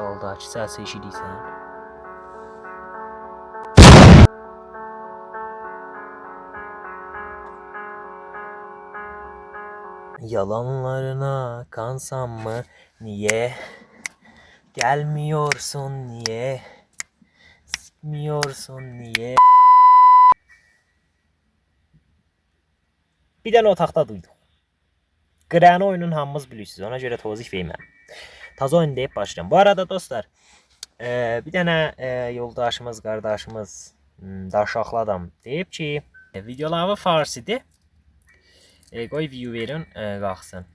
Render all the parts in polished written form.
daldakı səsi eşidirsən? Yalanlarına kansam mı? Niye? Gelmiyorsun niye? Sıkmıyorsun niye? Bir dənə otaqda duydum. Qırani oyunun hamımız bilirsiniz. Ona görə tozih verməm. Taza oyun deyib başlayacağım. Bu arada dostlar, bir dənə yoldaşımız, qardaşımız, daşaqlı adam deyib ki, videoları farsidir. Qoy view verin, qalxsın.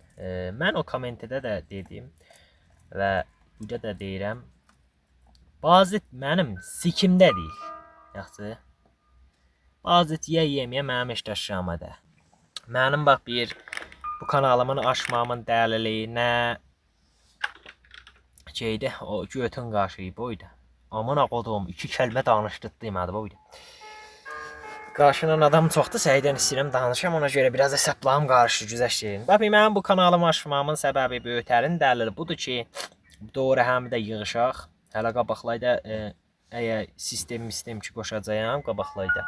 Mən o kommentdə də dedim və burada da deyirəm. Bazı mənim sikimdə deyil. Yaxşı. Bazı yeməyə mənim eşdaşlarıma da. Mənim bax bu kanalımın açmamın dəlili nə şeydi, o götün qaşıyı boydu. Aman aqodum, 2 kəlmə danışdırdım boydu. Qarşıdan adam çoxdur, səhiydən istəyirəm danışam, ona görə biraz hesablarım qarşı güzəşdirin. Bax, mənim bu kanalımı açmamın səbəbi böyüklərin dəlili budur ki, doğru həm də yığışaq. Hələ qabaqlayda əgər sistem ki qoşacağam, qabaqlayda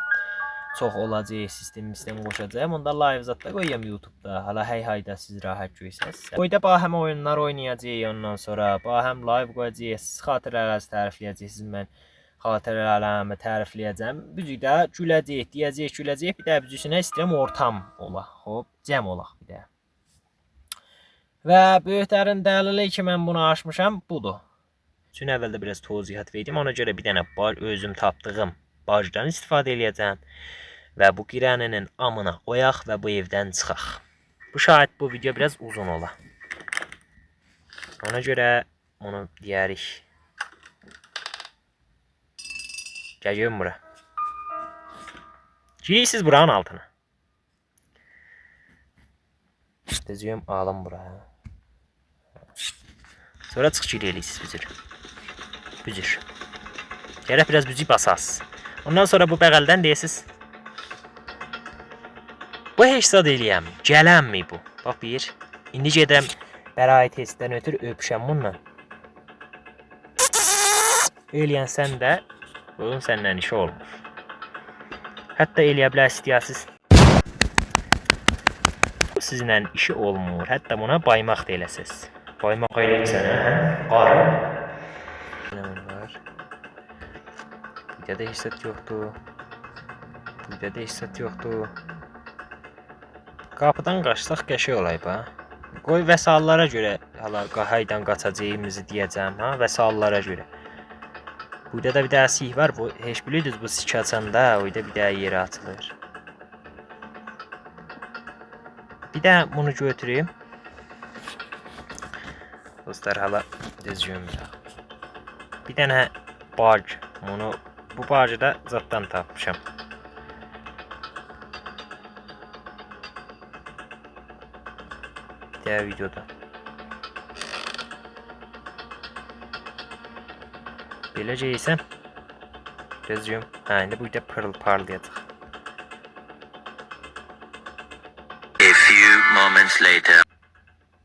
çox olacaq, sistem qoşacağam. Onda live zətdə qoyayım YouTube'da. Hala hayda siz rahat görsəz. Qoyda bax həm oyunlar oynayacağıq ondan sonra. Bax həm live qoyacağıq. Siz xatirələrinizi tərifləyəcəksiniz. Mən xatirələrimi tərifləyəcəm. Büzükdə güləcək, deyəcək, güləcək. Bir də büzüsünə istəyirəm ortam ola. Hop, cəm olaq bir də. Və böyüklərin dəlili ki mən bunu açmışam budur. Üçün əvvəldə biraz tozihat verdim. Ona görə bir dənə özüm tapdığım bacdan istifadə edəcəm. Və bu girəninin amına qoyaq və bu evdən çıxaq. Bu şahid bu video biraz uzun ola. Ona görə bunu deyərik. Gəlin bura. Girirsiniz buranın altına. Düzüyüm alım buraya. Sonra çıx girirsiniz büzür. Gərək biraz büzük basasız. Ondan sonra bu bəğəldən deyirsiniz. Bu hesab eləyəm. Gələnmi bu? Bax bir. İndi gedirəm bəraət testdən ötür öpüşəm bununla. Eləyən sən də bunun səndən işi olmur. Hətta eləyə bilər istəyəsiz. Bu sizinlə işi olmur. Hətta buna baymaq da eləsəz. Baymaq eləyirsən, qarı. Burada da hissət yoxdur. Burada da hissət yoxdur. Qapıdan qaçsaq qəşəng olayıb ha. Qoy vəsallara görə hala haydan qaçacağımızı deyəcəm ha, vəsallara görə. Burada da bir də sih var. Bu heç bilirsiniz bu sik açanda orada bir də yeri açılır. Bir də bunu götüreyim. Dostlar hala düzgün bırak. Bir dənə bac. Bu bacı da zatdan tapmışam. Diğer videoda. Beləcəksən. Düzgün. Ha, indi burada parlayacaq. A few moments later.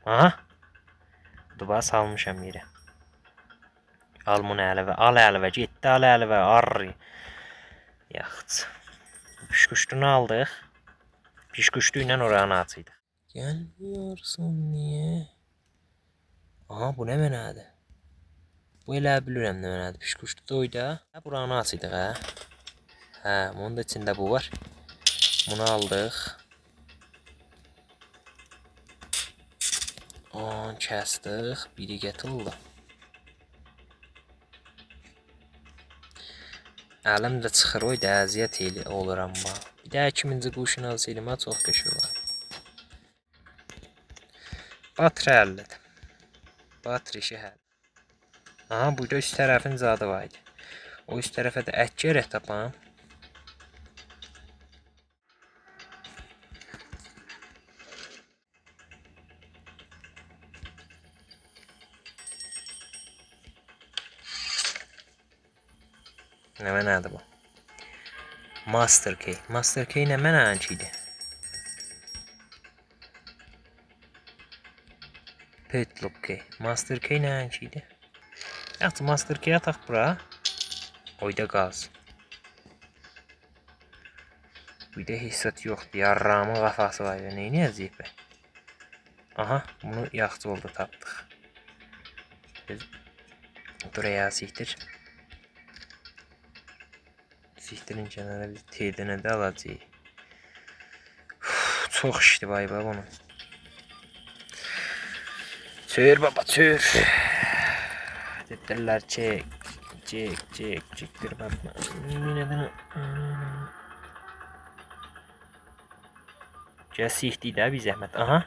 Aha. Duba salmışam yerə. Al bunu əlavə, al əlavə, getdi al əlavə, arri. Yaxçı. Pişquşdunu aldıq. Pişquşdu ilə oranı açıydıq. Gəlmiyorsun niye? Aha, bu nə mənadır? Bu elə bilirəm nə mənadır. Pişquşdu da oyda. Buranı açıydıq hə. Hə, bunun da içində bu var. Bunu aldıq. Kəsdik. Biri gətildi. Əlim də çıxır oyda, əziyyət oluram bax. Bir də 2000-ci quşunu alsaydım, çox qəşəng olar. Batri əllədir. Batri işi həll. Aha, burada üst tərəfin zadı var idi. O üst tərəfə də ət gərək tapam. Nə mənadır bu? Master Key. Master Key nə mənacıydı? Petlock Key. Master Key nə mənacıydı? Yaxşı, Master Key ataq bura. Oyda qalsın. Bir de hissat yoxdur. Yarramın qafası var. Neyniyəcəyik be? Aha, bunu yaxşı oldu tapdıq. Buraya siktir. Siktirin kənara biz T'dənə də alacağıq. Çox işdi vay be bunun. Çör baba çör. Dediler çektir bakma. Neden? Cəsiydi də bir zəhmət. Aha.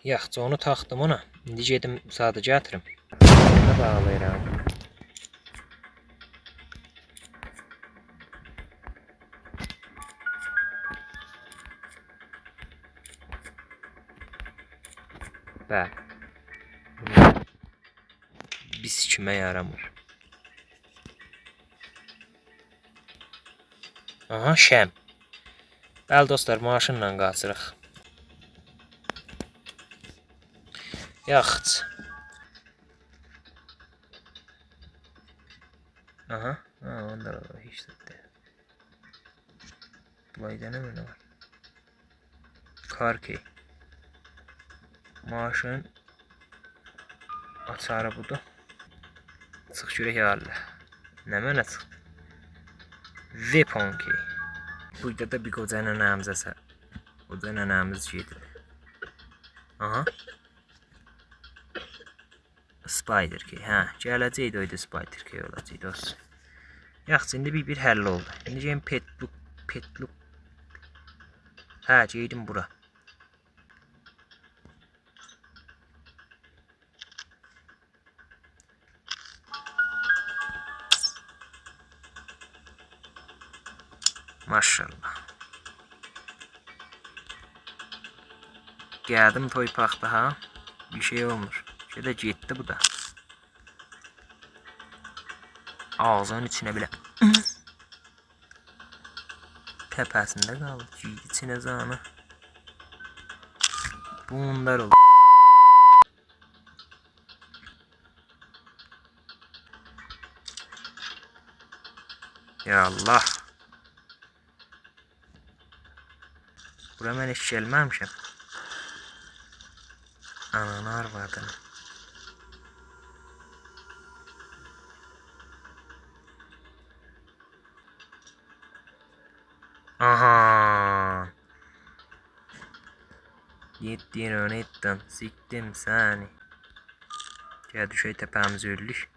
Yaxşı, onu taxdım ona. İndi gedim sadə gətirim. Nə bağlayıram. Bəli. Biz kimə yaramır. Aha, şəm. Bəli dostlar, maşınla qaçırıq. Yaxşı. Aha, onda da heç də. Bulayda nə var? Car key. Maşın açarı budur. Çıx görək halı. Nə mənə çıxdı? Weapon key. Burada da bir qoca nənəmizə sər. Qoca nənəmiz gedir. Aha. Spider key. Hə, gələcəkdi oydu Spider key olacaq dost. Yaxşı, indi bir həll oldu. İndi gəlin petlook. Hə, gəldim bura. Maşallah. Gəldim toypaqda ha. Bir şey olmur. Şöyle getdi bu da. Ağzının içine bile. Tepəsində qaldı. Girdi içine zanı. Bunlar oldu. Ya Allah. Bura mən heç gəlməmişəm. Ananar vardı. Aha. Yettin onu ettin. Siktim seni. Gel düşey tepemize öldük.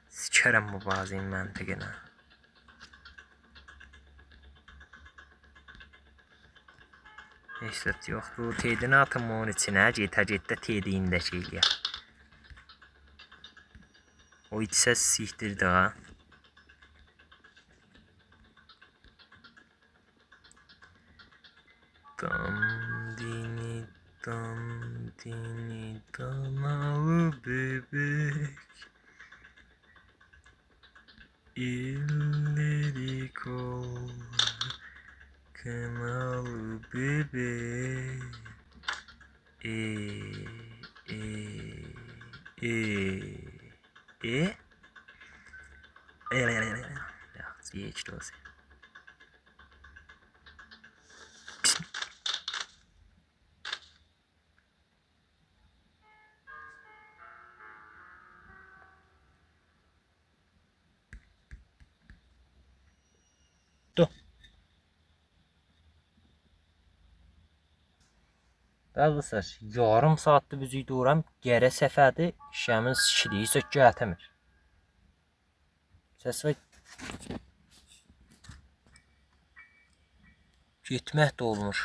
Sikerim bu bazı mentegine. Eşit yoktu. T'dini atım onun içine. Cetə T'diyində şeyliyə. O içsə siktirdi ha. Dandini danalı bebek. İlleri kol. Kınalı bebek. Ya, geçti o şey. Dur. Arkadaşlar, yarım saatdir bizi duram. Gərə səfərdir. Şəmin sikiliyi sökü atmır. Səs və getmək də olmur.